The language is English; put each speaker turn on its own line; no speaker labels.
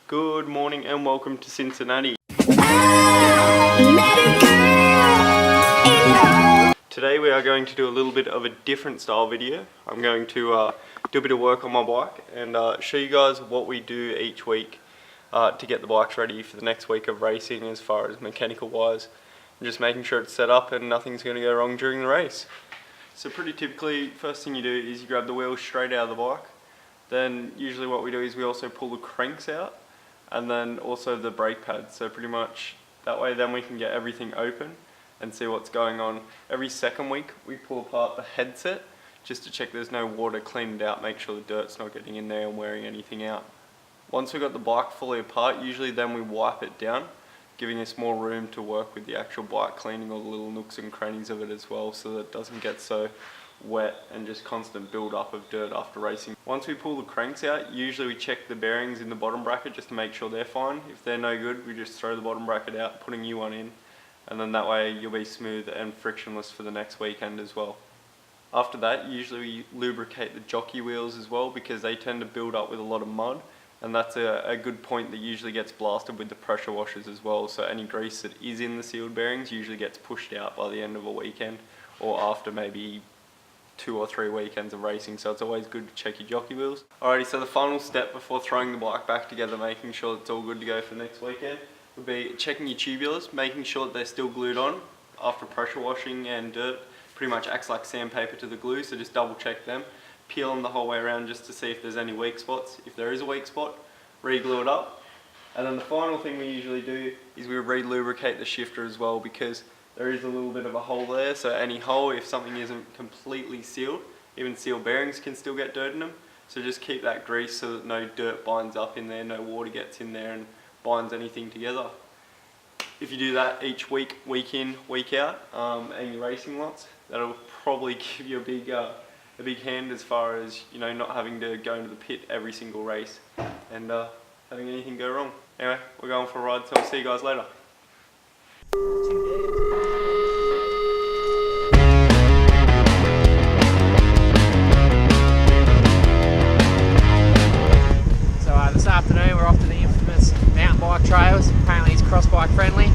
Good morning and welcome to Cincinnati. Today we are going to do a little bit of a different style video. I'm going to do a bit of work on my bike and show you guys what we do each week to get the bikes ready for the next week of racing as far as mechanical wise. And just making sure it's set up and nothing's going to go wrong during the race. So pretty typically, first thing you do is you grab the wheels straight out of the bike. Then usually what we do is we also pull the cranks out and then also the brake pads. So pretty much that way then we can get everything open and see what's going on. Every second week we pull apart the headset just to check there's no water, clean it out, make sure the dirt's not getting in there and wearing anything out. Once we've got the bike fully apart, usually then we wipe it down, giving us more room to work with the actual bike, cleaning all the little nooks and crannies of it as well so that it doesn't get so wet and just constant build up of dirt after racing. Once we pull the cranks out, usually we check the bearings in the bottom bracket just to make sure they're fine. If they're no good, we just throw the bottom bracket out, put a new one in, and then that way you'll be smooth and frictionless for the next weekend as well. After that, usually we lubricate the jockey wheels as well because they tend to build up with a lot of mud, and that's a good point that usually gets blasted with the pressure washers as well. So any grease that is in the sealed bearings usually gets pushed out by the end of a weekend or after maybe 2 or 3 weekends of racing, so it's always good to check your jockey wheels. Alrighty, so the final step before throwing the bike back together, making sure it's all good to go for next weekend, would be checking your tubulars, making sure that they're still glued on after pressure washing and dirt. Pretty much acts like sandpaper to the glue, so just double check them. Peel them the whole way around just to see if there's any weak spots. If there is a weak spot, re-glue it up. And then the final thing we usually do is we re-lubricate the shifter as well because there is a little bit of a hole there, so any hole, if something isn't completely sealed, even sealed bearings can still get dirt in them. So just keep that grease so that no dirt binds up in there, no water gets in there and binds anything together. If you do that each week, week in, week out, and you're racing lots, that'll probably give you a big hand as far as, you know, not having to go into the pit every single race and having anything go wrong. Anyway, we're going for a ride, so I'll see you guys later.
This afternoon we're off to the infamous mountain bike trails. Apparently it's cross bike friendly.